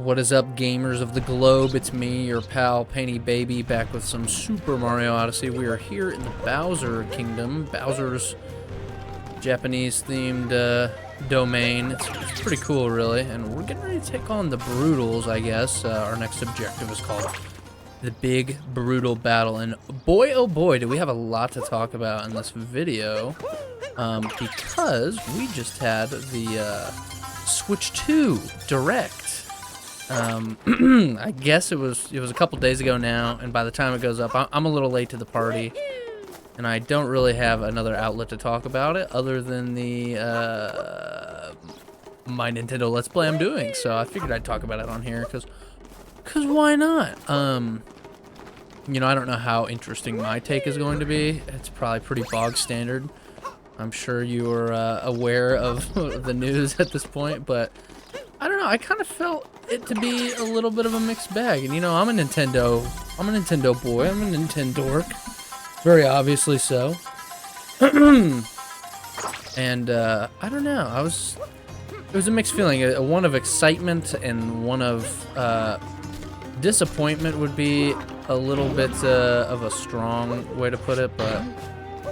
What is up, gamers of the globe? It's me, your pal, payneybaby, back with some Super Mario Odyssey. We are here in the Bowser Kingdom, Bowser's Japanese-themed domain. It's pretty cool, really, and we're getting ready to take on the Brutals, I guess. Our next objective is called the Big Brutal Battle, and boy, oh boy, do we have a lot to talk about in this video, because we just had the Switch 2 Direct. I guess it was a couple days ago now, and by the time it goes up, I'm a little late to the party, and I don't really have another outlet to talk about it other than the my Nintendo Let's Play I'm doing. So I figured I'd talk about it on here because why not? You know, I don't know how interesting my take is going to be. It's probably pretty bog standard. I'm sure you are aware of the news at this point, but I don't know, I kind of felt it to be a little bit of a mixed bag. And you know, I'm a Nintendo boy, I'm a Nintendork, very obviously so. And I don't know, it was a mixed feeling, one of excitement and one of disappointment would be a little bit of a strong way to put it, but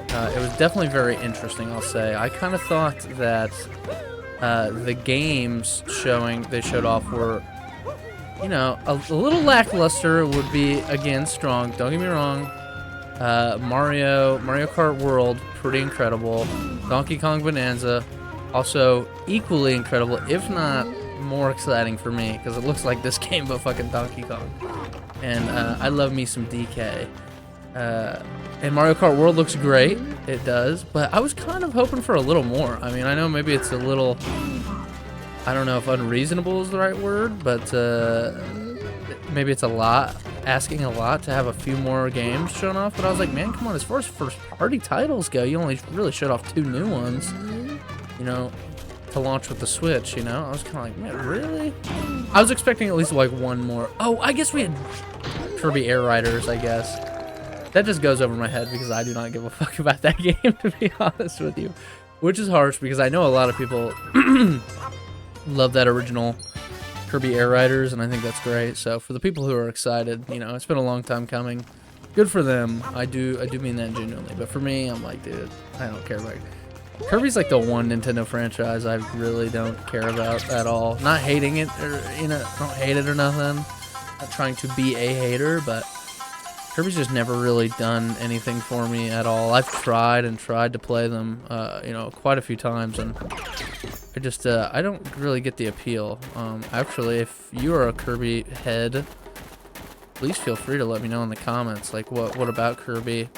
it was definitely very interesting, I'll say. I kind of thought that the games they showed off were, you know, a little lackluster would be, again, strong. Don't get me wrong. Mario Kart World, pretty incredible. Donkey Kong Bonanza, also equally incredible, if not more exciting for me, because it looks like this game but fucking Donkey Kong. And I love me some DK. And Mario Kart World looks great, it does, but I was kind of hoping for a little more. I mean, I know maybe it's a little, I don't know if unreasonable is the right word, but maybe it's asking a lot to have a few more games shown off, but I was like, man, come on, as far as first-party titles go, you only really showed off 2 new ones, you know, to launch with the Switch, you know? I was kind of like, man, really? I was expecting at least, like, one more. Oh, I guess we had Kirby Air Riders, I guess. That just goes over my head because I do not give a fuck about that game, to be honest with you. Which is harsh because I know a lot of people love that original Kirby Air Riders, and I think that's great. So for the people who are excited, you know, it's been a long time coming. Good for them. I do mean that genuinely. But for me, I'm like, dude, I don't care about it. Kirby's like the one Nintendo franchise I really don't care about at all. Not hating it, or, you know, don't hate it or nothing. Not trying to be a hater, but Kirby's just never really done anything for me at all. I've tried to play them, you know, quite a few times, and I just, I don't really get the appeal. Actually, if you are a Kirby head, please feel free to let me know in the comments, like, what about Kirby,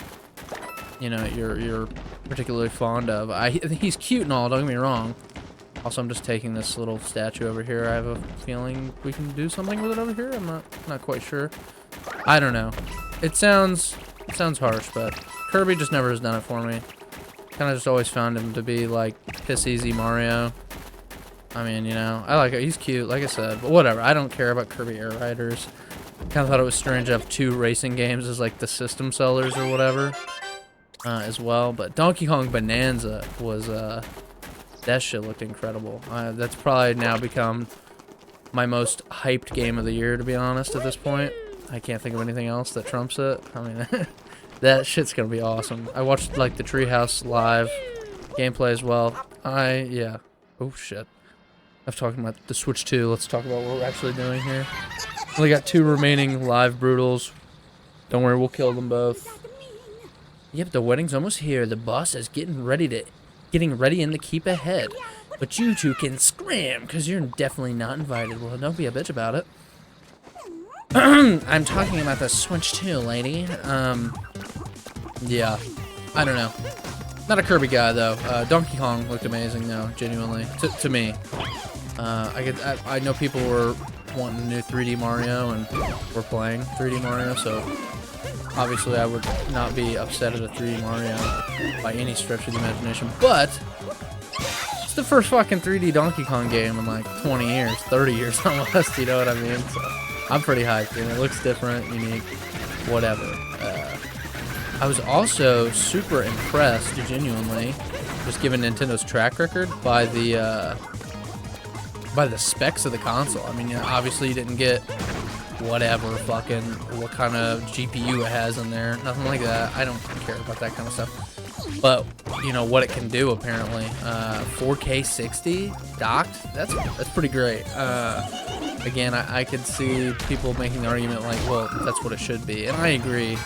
you know, you're particularly fond of. He's cute and all, don't get me wrong. Also, I'm just taking this little statue over here. I have a feeling we can do something with it over here. I'm not quite sure. I don't know. It sounds harsh, but Kirby just never has done it for me. Kind of just always found him to be like piss easy Mario. I mean, you know, I like it. He's cute, like I said, but whatever. I don't care about Kirby Air Riders. Kind of thought it was strange to have 2 racing games as like the system sellers or whatever, as well. But Donkey Kong Bonanza was that shit looked incredible. That's probably now become my most hyped game of the year, to be honest, at this point. I can't think of anything else that trumps it. I mean, that shit's gonna be awesome. I watched, like, the Treehouse live gameplay as well. Yeah. Oh, shit. I've talked about the Switch 2. Let's talk about what we're actually doing here. Only got 2 remaining live Brutals. Don't worry, we'll kill them both. Yep, the wedding's almost here. The boss is getting ready in to keep ahead. But you two can scram, because you're definitely not invited. Well, don't be a bitch about it. I'm talking about the Switch 2, lady. Yeah. I don't know. Not a Kirby guy, though. Donkey Kong looked amazing, though, genuinely. To me. I know people were wanting a new 3D Mario, and we're playing 3D Mario, so obviously I would not be upset at a 3D Mario by any stretch of the imagination, but it's the first fucking 3D Donkey Kong game in like 20 years, 30 years almost, you know what I mean? So I'm pretty hyped, and it looks different, unique, whatever. I was also super impressed, genuinely, just given Nintendo's track record, by the by the specs of the console. I mean, you know, obviously you didn't get whatever fucking what kind of GPU it has in there, nothing like that. I don't care about that kind of stuff. But you know what it can do apparently. 4K 60 docked. That's pretty great. Again, I could see people making the argument like, well, that's what it should be, and I agree.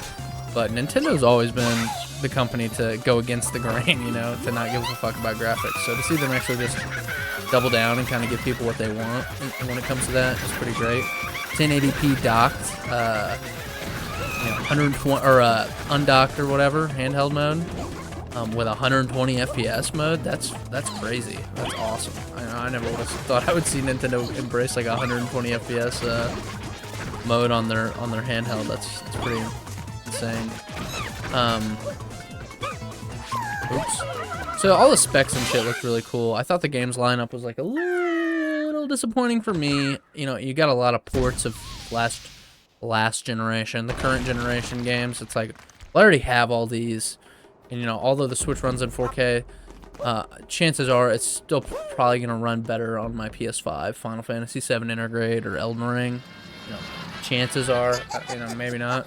But Nintendo's always been the company to go against the grain, you know, to not give a fuck about graphics. So to see them actually just double down and kind of give people what they want when it comes to that is pretty great. 1080p docked, you know, 120 or undocked or whatever, handheld mode, with 120 FPS mode. That's crazy. That's awesome. I never would have thought I would see Nintendo embrace like 120 FPS mode on their handheld. That's pretty insane. Oops. So all the specs and shit looked really cool. I thought the game's lineup was like a little disappointing for me. You know, you got a lot of ports of last generation, the current generation games. It's like, well, I already have all these, and you know, although the Switch runs in 4K, chances are it's still probably gonna run better on my PS5. Final Fantasy VII Intergrade or Elden Ring. You know, chances are, you know, maybe not.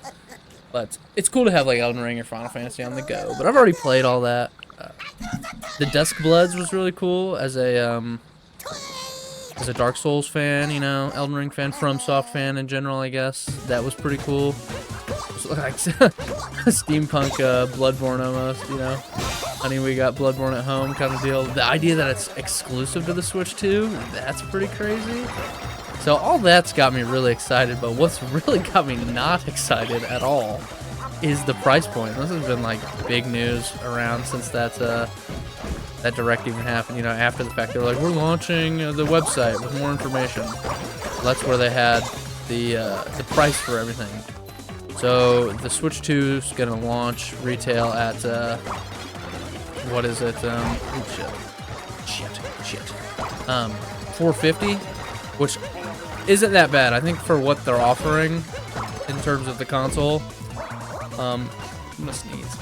But it's cool to have like Elden Ring or Final Fantasy on the go. But I've already played all that. The Dusk Bloods was really cool as a Dark Souls fan, you know, Elden Ring fan, FromSoft fan in general, I guess. That was pretty cool. It was like steampunk Bloodborne almost, you know. Honey, we got Bloodborne at home kind of deal. The idea that it's exclusive to the Switch too, that's pretty crazy. So all that's got me really excited, but what's really got me not excited at all is the price point. This has been like big news around since that direct even happened. You know, after the fact, they were like, we're launching the website with more information. Well, that's where they had the price for everything. So the Switch 2 is gonna launch retail at what is it? Shit. $450, which isn't that bad. I think for what they're offering in terms of the console. I'm gonna sneeze.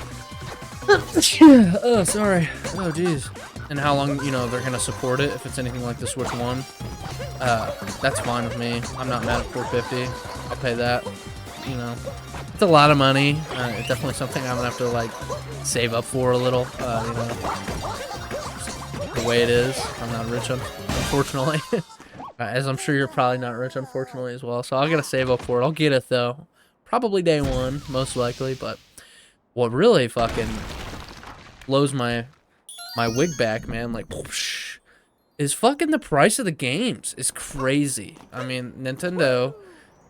Oh, sorry. Oh, jeez. And how long, you know, they're gonna support it if it's anything like the Switch 1. That's fine with me. I'm not mad at $450. I'll pay that. You know, it's a lot of money. It's definitely something I'm gonna have to like save up for a little. You know, the way it is. I'm not rich, unfortunately. As I'm sure you're probably not rich, unfortunately, as well. So I gotta save up for it. I'll get it though. Probably day one, most likely. But what really fucking blows my wig back, man, like, whoosh, is fucking the price of the games. Is crazy. I mean, Nintendo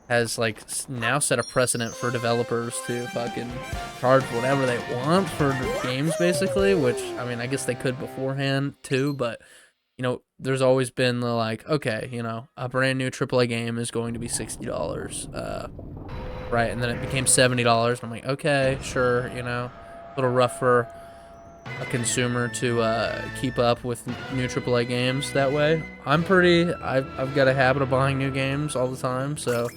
has like now set a precedent for developers to fucking charge whatever they want for games, basically. Which, I mean, I guess they could beforehand too, but you know, there's always been the like, okay, you know, a brand new AAA game is going to be $60, right? And then it became $70. I'm like, okay, sure, you know, a little rough for a consumer to keep up with new AAA games that way. I've got a habit of buying new games all the time, so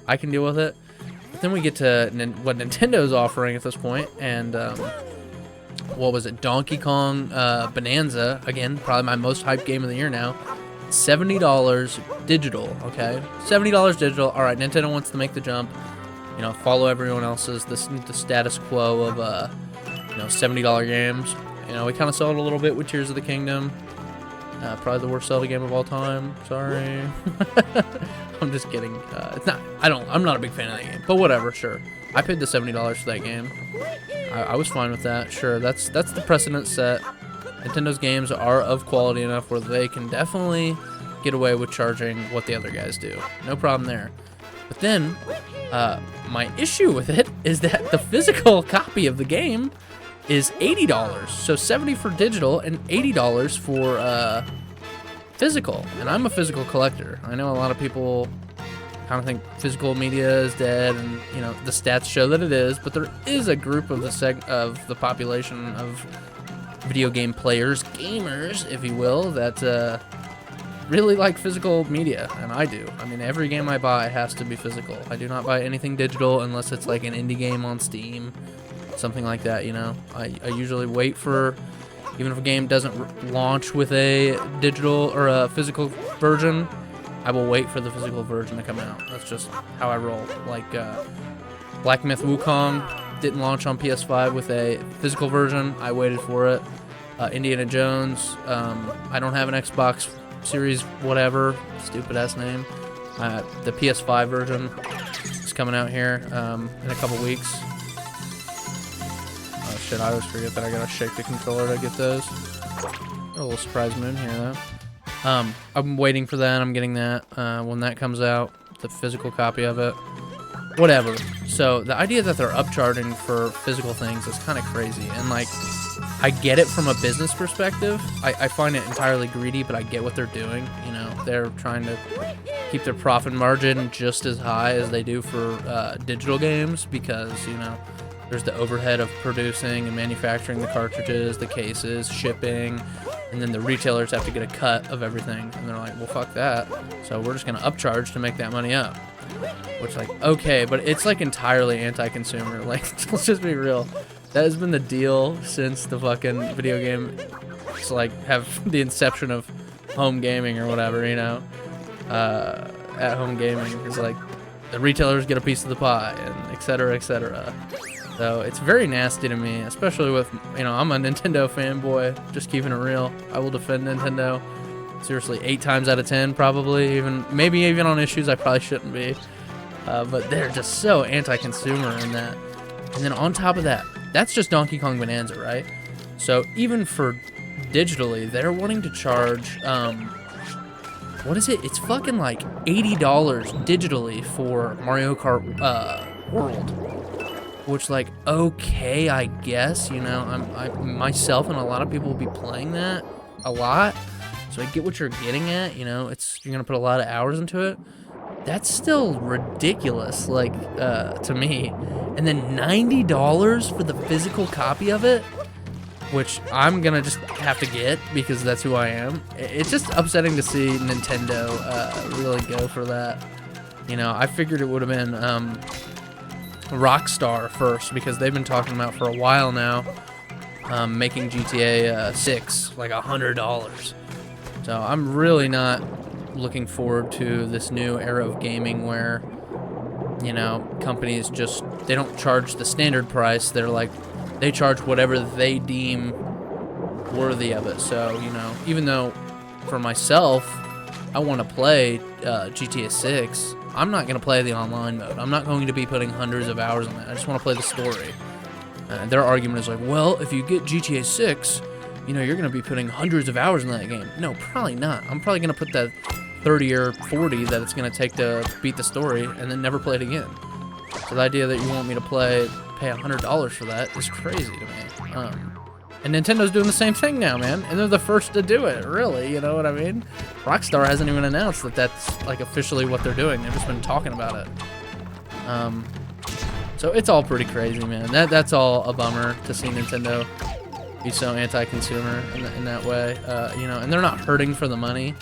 I can deal with it. But then we get to what Nintendo's offering at this point, and what was it? Donkey Kong Bonanza, again, probably my most hyped game of the year now. $70 digital, okay? $70 digital. All right, Nintendo wants to make the jump. You know, follow everyone else's the status quo of you know, $70 games. You know, we kind of saw it a little bit with Tears of the Kingdom. Probably the worst Zelda game of all time. Sorry. I'm just kidding. It's not. I'm not a big fan of that game, but whatever. Sure. I paid the $70 for that game. I was fine with that. Sure. That's the precedent set. Nintendo's games are of quality enough where they can definitely get away with charging what the other guys do. No problem there. But then, my issue with it is that the physical copy of the game is $80. So $70 for digital and $80 for physical. And I'm a physical collector. I know a lot of people kind of think physical media is dead, and you know the stats show that it is. But there is a group of the population of video game players, gamers, if you will, that really like physical media, and I do. I mean, every game I buy has to be physical. I do not buy anything digital unless it's like an indie game on Steam, something like that, you know. I usually wait for, even if a game doesn't launch with a digital or a physical version, I will wait for the physical version to come out. That's just how I roll. Like, Black Myth Wukong didn't launch on PS5 with a physical version. I waited for it. Indiana Jones, I don't have an Xbox Series whatever, stupid ass name. The PS5 version is coming out here in a couple weeks. Oh shit, I always forget that I gotta shake the controller to get those. A little surprise moon here though. I'm waiting for that. I'm getting that when that comes out, the physical copy of it. Whatever. So the idea that they're upcharging for physical things is kind of crazy. And like, I get it from a business perspective. I find it entirely greedy, but I get what they're doing. You know, they're trying to keep their profit margin just as high as they do for digital games because, you know, there's the overhead of producing and manufacturing the cartridges, the cases, shipping, and then the retailers have to get a cut of everything. And they're like, well, fuck that. So we're just going to upcharge to make that money up. Which, like, okay, but it's, like, entirely anti-consumer. Like, let's just be real. That has been the deal since the fucking video game, it's like, have the inception of home gaming or whatever, you know? At-home gaming is, like, the retailers get a piece of the pie, and et cetera, et cetera. So it's very nasty to me, especially with, you know, I'm a Nintendo fanboy, just keeping it real. I will defend Nintendo. Seriously, 8 times out of 10, probably. Maybe even on issues I probably shouldn't be. But they're just so anti-consumer in that. And then on top of that, that's just Donkey Kong Bonanza, right? So even for digitally, they're wanting to charge, what is it? It's fucking like $80 digitally for Mario Kart World. Which, like, okay, I guess, you know, I myself and a lot of people will be playing that a lot. So I get what you're getting at, you know, you're gonna put a lot of hours into it. That's still ridiculous, like, to me. And then $90 for the physical copy of it, which I'm gonna just have to get because that's who I am. It's just upsetting to see Nintendo really go for that. You know, I figured it would have been Rockstar first because they've been talking about for a while now making GTA 6 like $100. So I'm really not looking forward to this new era of gaming where, you know, companies just, they don't charge the standard price. They're like, they charge whatever they deem worthy of it. So, you know, even though for myself, I want to play GTA 6, I'm not going to play the online mode. I'm not going to be putting hundreds of hours on that. I just want to play the story. Their argument is like, well, if you get GTA 6, you know, you're going to be putting hundreds of hours in that game. No, probably not. I'm probably going to put that 30 or 40 that it's going to take to beat the story and then never play it again. So the idea that you want me to pay $100 for that is crazy to me. And Nintendo's doing the same thing now, man. And they're the first to do it, really. You know what I mean? Rockstar hasn't even announced that that's, like, officially what they're doing. They've just been talking about it. So it's all pretty crazy, man. That's all a bummer to see Nintendo be so anti-consumer in that way. You know, and they're not hurting for the money.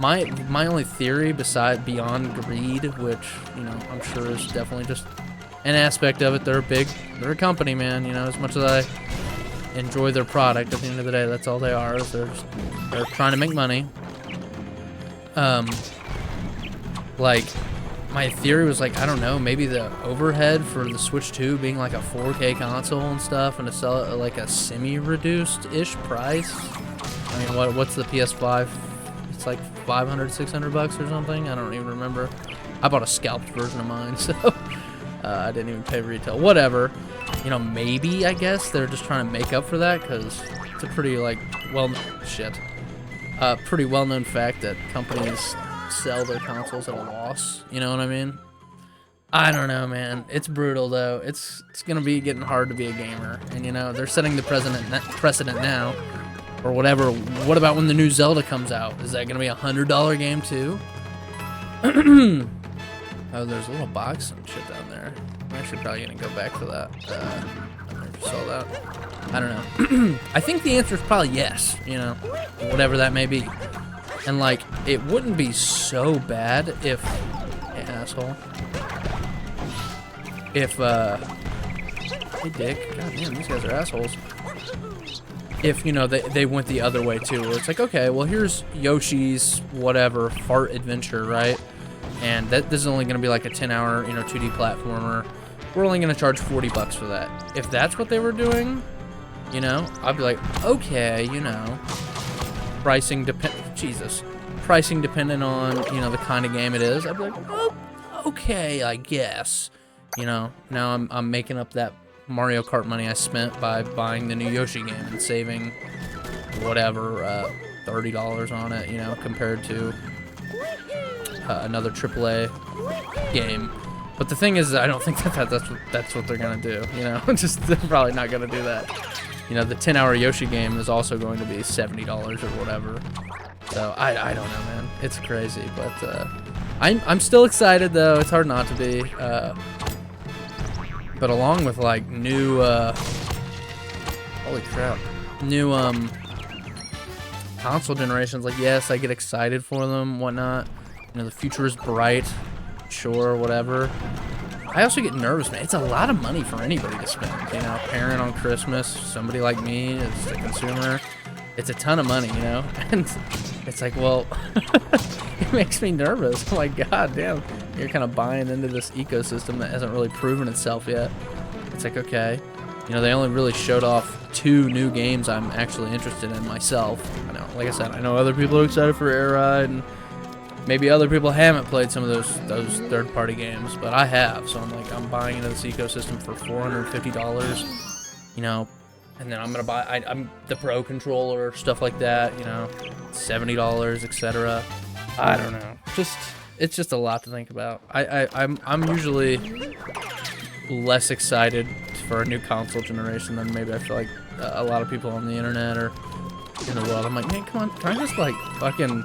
My only theory, beyond greed, which, you know, I'm sure is definitely just an aspect of it. They're a company, man. You know, as much as I enjoy their product, at the end of the day, that's all they are. Is they're trying to make money. Like, my theory was like, I don't know, maybe the overhead for the Switch 2 being like a 4K console and stuff, and to sell it at like a semi-reduced-ish price. I mean, what's the PS5? It's like $500, $600 or something. I don't even remember. I bought a scalped version of mine, so I didn't even pay retail. Whatever. You know, maybe, I guess, they're just trying to make up for that, because it's a pretty, like, pretty well-known fact that companies sell their consoles at a loss. You know what I mean? I don't know, man. It's brutal, though. It's going to be getting hard to be a gamer. And, you know, they're setting the precedent now, or whatever. What about when the new Zelda comes out? Is that going to be a $100 game, too? Oh, there's a little box and shit down there. I'm actually probably going to go back for that. I don't know if you saw that. I don't know. I think the answer is probably yes, you know, whatever that may be. And, like, it wouldn't be so bad if... Hey, asshole. If, Hey, dick. God damn, these guys are assholes. if, you know, they went the other way too, where it's like, okay, well, here's Yoshi's whatever fart adventure, right? And this is only going to be like a 10-hour, you know, 2D platformer. We're only going to charge $40 for that. If that's what they were doing, you know, I'd be like, okay, you know, pricing dependent on, you know, the kind of game it is. I'd be like, oh, okay, I guess. You know, now I'm making up that Mario Kart money I spent by buying the new Yoshi game and saving whatever, $30 on it, you know, compared to another AAA game. But the thing is, I don't think that's what they're gonna do, you know. Just they're probably not gonna do that. You know, the 10-hour Yoshi game is also going to be $70 or whatever. So I don't know, man. It's crazy, but I'm still excited though. It's hard not to be. But along with like new holy crap, new console generations, like yes, I get excited for them, whatnot. You know, the future is bright, sure, whatever. I also get nervous, man. It's a lot of money for anybody to spend. You know, parent on Christmas, somebody like me as a consumer, it's a ton of money, you know. And it's like, well, it makes me nervous. I'm like, God damn, you're kind of buying into this ecosystem that hasn't really proven itself yet. It's like, okay, you know, they only really showed off 2 new games I'm actually interested in myself. I know, like I said, I know other people are excited for Air Ride, and maybe other people haven't played some of those third-party games, but I have. So I'm like, I'm buying into this ecosystem for $450, you know, and then I'm gonna buy I'm the Pro controller, stuff like that, you know, $70, etc. I don't know. It's just a lot to think about. I'm usually less excited for a new console generation than maybe I feel like a lot of people on the internet or in the world. I'm like, man, come on, can I just like fucking?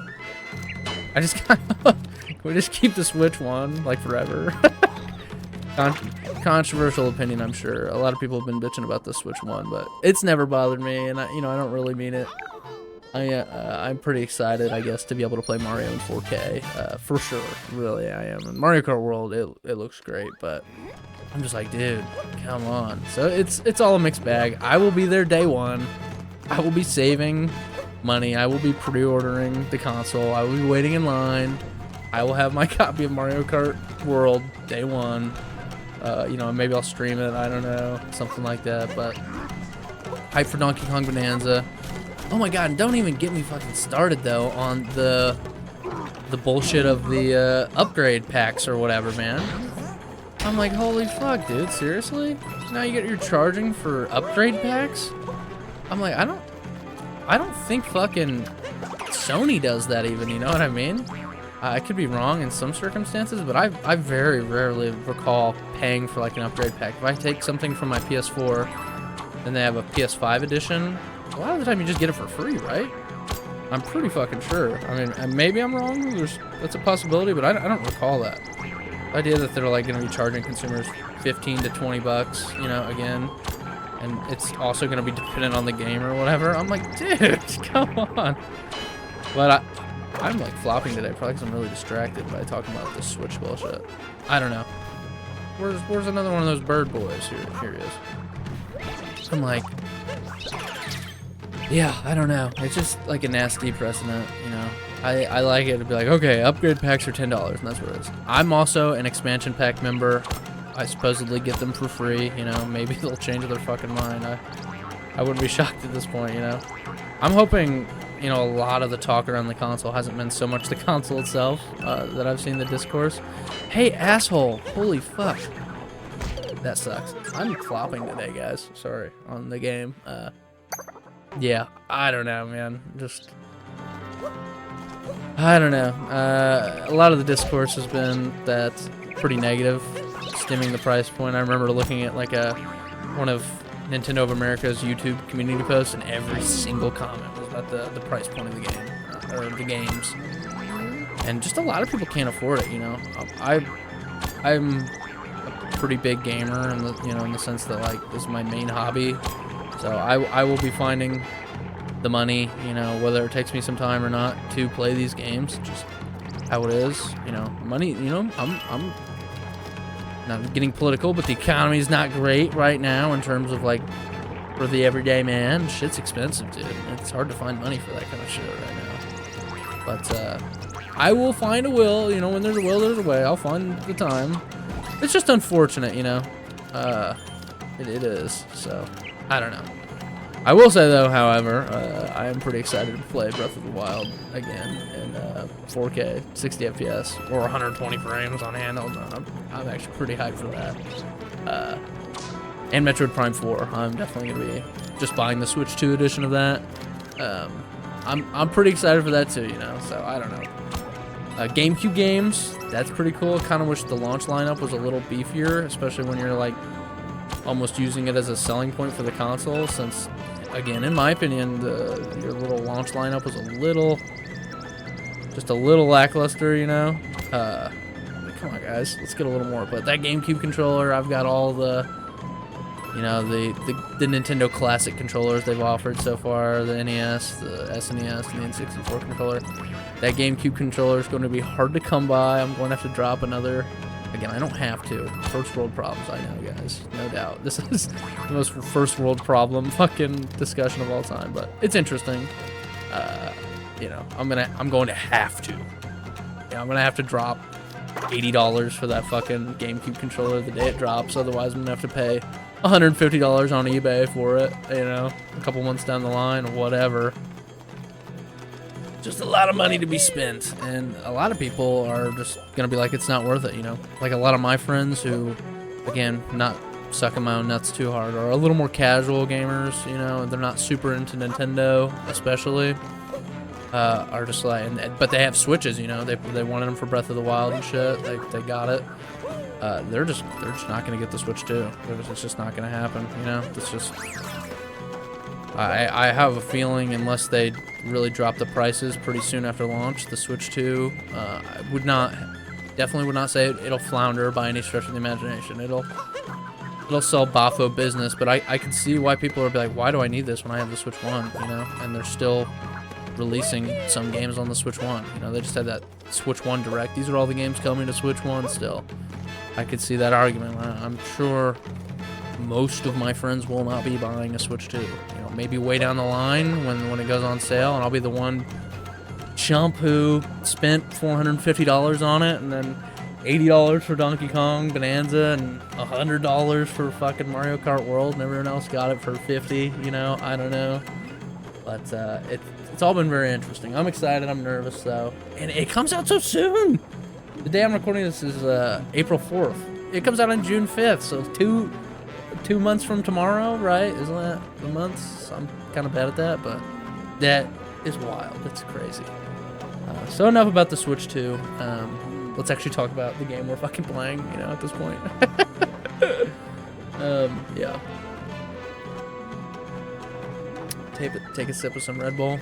I just kind of, can we just keep the Switch One like forever? Controversial opinion, I'm sure. A lot of people have been bitching about the Switch One, but it's never bothered me, and I don't really mean it. I'm pretty excited, I guess, to be able to play Mario in 4K, for sure. Really, I am. In Mario Kart World, it looks great, but I'm just like, dude, come on. So it's all a mixed bag. I will be there day one. I will be saving money. I will be pre-ordering the console. I will be waiting in line. I will have my copy of Mario Kart World day one. You know, maybe I'll stream it. I don't know, something like that. But hype for Donkey Kong Bonanza. Oh my god, and don't even get me fucking started though on the bullshit of the upgrade packs or whatever, man. I'm like, holy fuck, dude, seriously? Now you're charging for upgrade packs? I'm like, I don't think fucking Sony does that even, you know what I mean? I could be wrong in some circumstances, but I very rarely recall paying for like an upgrade pack. If I take something from my PS4 and they have a PS5 edition, a lot of the time you just get it for free, right? I'm pretty fucking sure. I mean, maybe I'm wrong. That's a possibility, but I don't recall that. The idea that they're like going to be charging consumers 15 to 20 bucks, you know, again, and it's also going to be dependent on the game or whatever. I'm like, dude, come on. But I'm like flopping today, probably because I'm really distracted by talking about this Switch bullshit. I don't know. Where's another one of those bird boys? Here he is. I'm like, yeah, I don't know. It's just like a nasty precedent, you know. I like it to be like, okay, upgrade packs are $10, and that's what it is. I'm also an expansion pack member. I supposedly get them for free, you know. Maybe they'll change their fucking mind. I wouldn't be shocked at this point, you know. I'm hoping, you know, a lot of the talk around the console hasn't been so much the console itself that I've seen the discourse. Hey, asshole. Holy fuck. That sucks. I'm flopping today, guys. Sorry, on the game. Yeah, I don't know, man. Just, I don't know. A lot of the discourse has been that pretty negative, stemming the price point. I remember looking at like one of Nintendo of America's YouTube community posts, and every single comment was about the price point of the game, or the games. And just a lot of people can't afford it, you know. I'm a pretty big gamer, in the sense that like this is my main hobby. So I will be finding the money, you know, whether it takes me some time or not to play these games, just how it is, you know. Money, you know, I'm not getting political, but the economy is not great right now in terms of like for the everyday man, shit's expensive, dude. It's hard to find money for that kind of shit right now. But I will find a will. You know, when there's a will, there's a way. I'll find the time. It's just unfortunate, you know. It is. So I don't know. I will say though, however, I am pretty excited to play Breath of the Wild again in 4K, 60 FPS, or 120 frames on handheld. I'm actually pretty hyped for that. And Metroid Prime 4. I'm definitely gonna be just buying the Switch 2 edition of that. I'm pretty excited for that too, you know. So I don't know. GameCube games, that's pretty cool. Kind of wish the launch lineup was a little beefier, especially when you're like almost using it as a selling point for the console. Since, again, in my opinion, your little launch lineup was just a little lackluster, you know. Come on, guys, let's get a little more. But that GameCube controller, I've got all the, you know, the Nintendo Classic controllers they've offered so far, the NES, the SNES, and the N64 controller. That GameCube controller is going to be hard to come by. I'm going to have to drop another. Again, I don't have to. First world problems, I know, guys. No doubt. This is the most first world problem fucking discussion of all time, but it's interesting. You know, I'm going to have to. Yeah, I'm going to have to drop $80 for that fucking GameCube controller the day it drops. Otherwise, I'm going to have to pay $150 on eBay for it, you know, a couple months down the line or whatever. Just a lot of money to be spent, and a lot of people are just gonna be like, it's not worth it, you know. Like a lot of my friends who, again, not sucking my own nuts too hard, are a little more casual gamers, you know. They're not super into Nintendo, especially. Are just like, but they have Switches, you know. They wanted them for Breath of the Wild and shit. They got it. They're just not gonna get the Switch 2. It's just not gonna happen, you know. It's just. I have a feeling, unless they really drop the prices pretty soon after launch, the Switch 2 definitely would not say it'll flounder by any stretch of the imagination. It'll sell boffo business, but I can see why people are like, why do I need this when I have the Switch 1, you know? And they're still releasing some games on the Switch 1. You know, they just had that Switch 1 Direct. These are all the games coming to Switch 1 still. I could see that argument. I'm sure most of my friends will not be buying a Switch 2. You know, maybe way down the line when it goes on sale, and I'll be the one chump who spent $450 on it, and then $80 for Donkey Kong Bonanza, and $100 for fucking Mario Kart World, and everyone else got it for $50. You know, I don't know, but it's all been very interesting. I'm excited. I'm nervous though, and it comes out so soon. The day I'm recording this is April 4th. It comes out on June 5th, so two months from tomorrow, right? Isn't that the months? I'm kind of bad at that, but that is wild. That's crazy. So enough about the Switch 2. Let's actually talk about the game we're fucking playing, you know, at this point. Yeah. Take a sip of some Red Bull.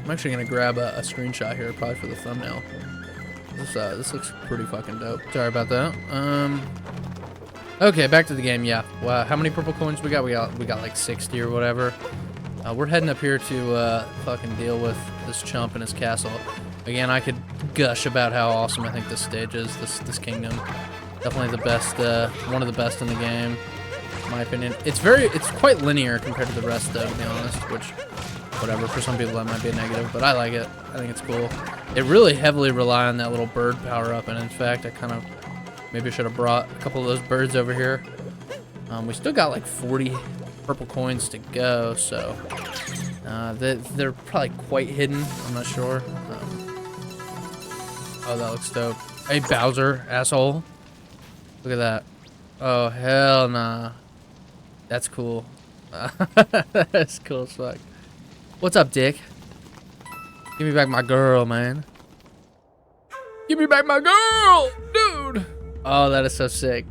I'm actually going to grab a screenshot here, probably for the thumbnail. This looks pretty fucking dope. Sorry about that. Okay, back to the game. Yeah. Wow, how many purple coins we got? We got like 60 or whatever. We're heading up here to fucking deal with this chump and his castle. Again, I could gush about how awesome I think this stage is. This kingdom, definitely the best. One of the best in the game, in my opinion. It's quite linear compared to the rest, though, to be honest. Which, whatever. For some people, that might be a negative, but I like it. I think it's cool. It really heavily rely on that little bird power up, and in fact, I kind of. Maybe I should have brought a couple of those birds over here. We still got like 40 purple coins to go, so they're probably quite hidden. I'm not sure. Oh, that looks dope. Hey, Bowser, asshole. Look at that. Oh, hell nah. That's cool. That's cool as fuck. What's up, Dick? Give me back my girl, man. Give me back my girl, dude. Oh, that is so sick.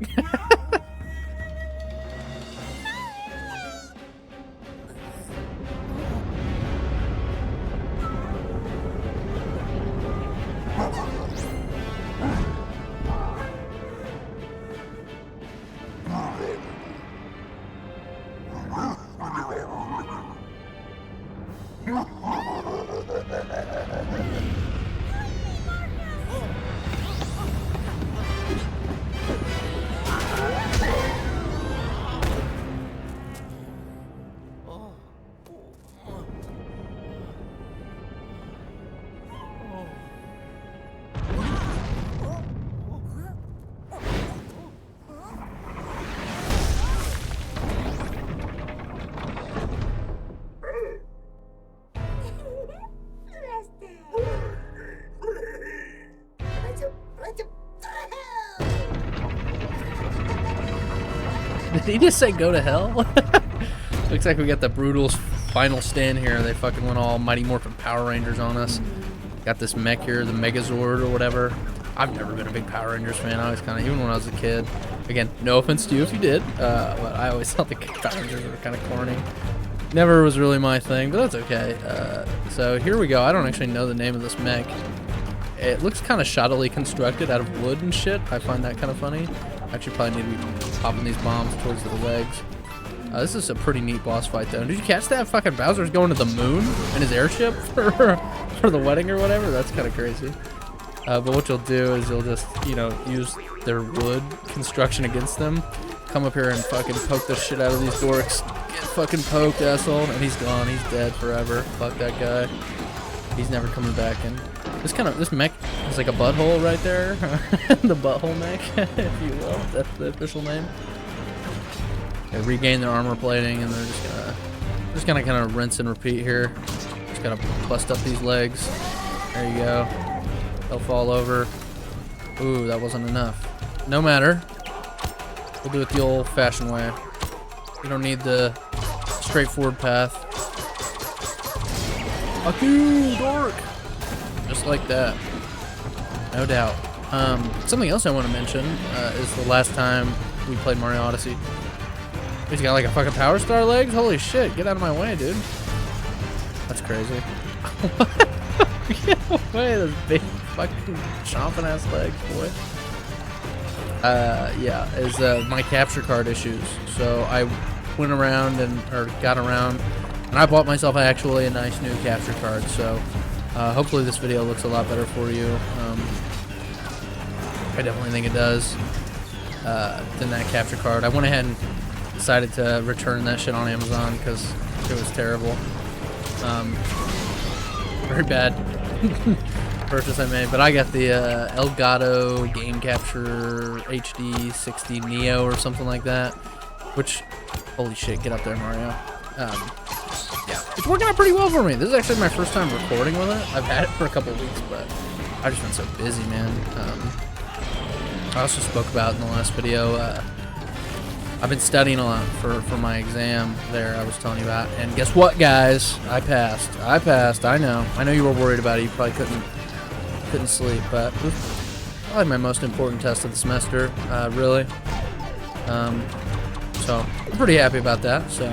Did he just say go to hell? Looks like we got the Brutal's final stand here. They fucking went all Mighty Morphin Power Rangers on us. Got this mech here, the Megazord or whatever. I've never been a big Power Rangers fan. I always kind of, even when I was a kid. Again, no offense to you if you did, but I always thought the Power Rangers were kind of corny. Never was really my thing, but that's okay. So here we go. I don't actually know the name of this mech. It looks kind of shoddily constructed out of wood and shit. I find that kind of funny. Actually, probably need to be popping these bombs towards the legs. This is a pretty neat boss fight, though. Did you catch that? Fucking Bowser's going to the moon in his airship for the wedding or whatever? That's kind of crazy. But what you'll do is you'll just, you know, use their wood construction against them. Come up here and fucking poke the shit out of these dorks. Get fucking poked, asshole. And he's gone. He's dead forever. Fuck that guy. He's never coming back. And this mech is like a butthole right there. The butthole mech, if you will. That's the official name. They regain their armor plating, and they're just gonna kind of rinse and repeat here. Just gotta bust up these legs. There you go. They'll fall over. Ooh, that wasn't enough. No matter. We'll do it the old-fashioned way. We don't need the straightforward path. Fuck you, dork! Just like that. No doubt. Something else I want to mention is the last time we played Mario Odyssey. He's got like a fucking Power Star legs? Holy shit, get out of my way, dude. That's crazy. Get away, those big fucking chomping ass legs, boy. Yeah, is my capture card issues. So I went around got around, and I bought myself actually a nice new capture card. So hopefully this video looks a lot better for you. I definitely think it does than that capture card. I went ahead and decided to return that shit on Amazon because it was terrible. Very bad purchase I made, but I got the Elgato Game Capture HD 60 Neo or something like that, which, holy shit, get up there, Mario. Yeah, it's working out pretty well for me. This is actually my first time recording with it. I've had it for a couple weeks, but I've just been so busy, man. I also spoke about in the last video, I've been studying a lot for my exam there I was telling you about, and guess what, guys? I passed. I know you were worried about it. You probably couldn't sleep, but it was probably my most important test of the semester, really. So I'm pretty happy about that. So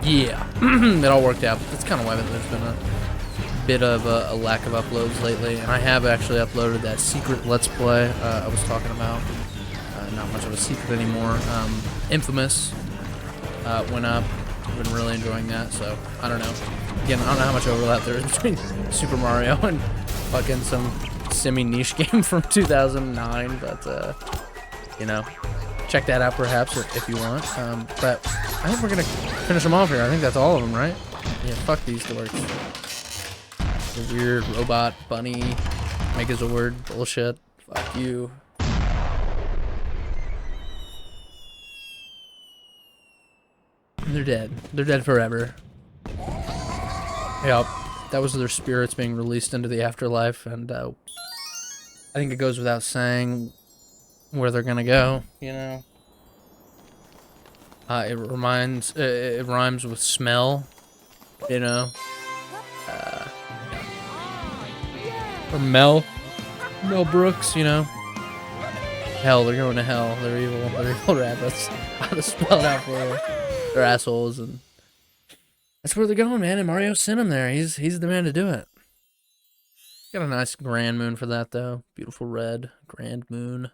yeah, it all worked out. That's kind of why there's been a bit of a lack of uploads lately, and I have actually uploaded that secret Let's Play I was talking about. Not much of a secret anymore. Infamous went up. I've been really enjoying that, so I don't know. Again, I don't know how much overlap there is between Super Mario and fucking some semi-niche game from 2009, but you know, check that out perhaps if you want. But I think we're gonna finish them off here. I think that's all of them, right? Yeah, fuck these dorks. The weird robot bunny Megazord bullshit. Fuck you. They're dead. They're dead forever. Yep. That was their spirits being released into the afterlife, and I think it goes without saying where they're gonna go, you know? It rhymes with smell, you know? Or Mel Brooks, you know? Hell, they're going to hell. They're evil. They're evil rabbits. I'll just spell it out for you. They're assholes, and that's where they're going, man. And Mario sent him there. He's the man to do it. Got a nice grand moon for that, though. Beautiful red grand moon.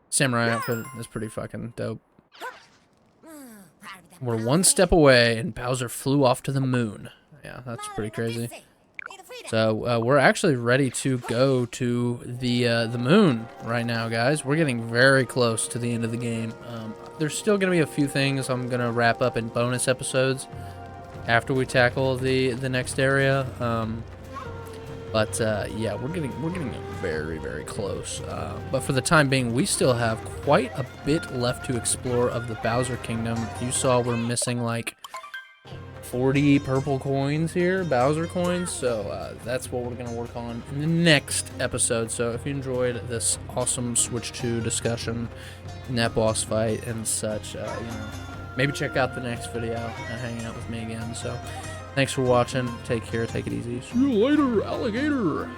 Samurai outfit is pretty fucking dope. We're one step away, and Bowser flew off to the moon. Yeah, that's pretty crazy. So we're actually ready to go to the moon right now, guys. We're getting very close to the end of the game. There's still gonna be a few things I'm gonna wrap up in bonus episodes after we tackle the next area. But yeah, we're getting very, very close. But for the time being, we still have quite a bit left to explore of the Bowser Kingdom. You saw we're missing like 40 purple coins here, Bowser coins, so that's what we're going to work on in the next episode. So if you enjoyed this awesome Switch 2 discussion, net boss fight and such, you know, maybe check out the next video and hang out with me again. So thanks for watching, take care, take it easy, see you later, alligator!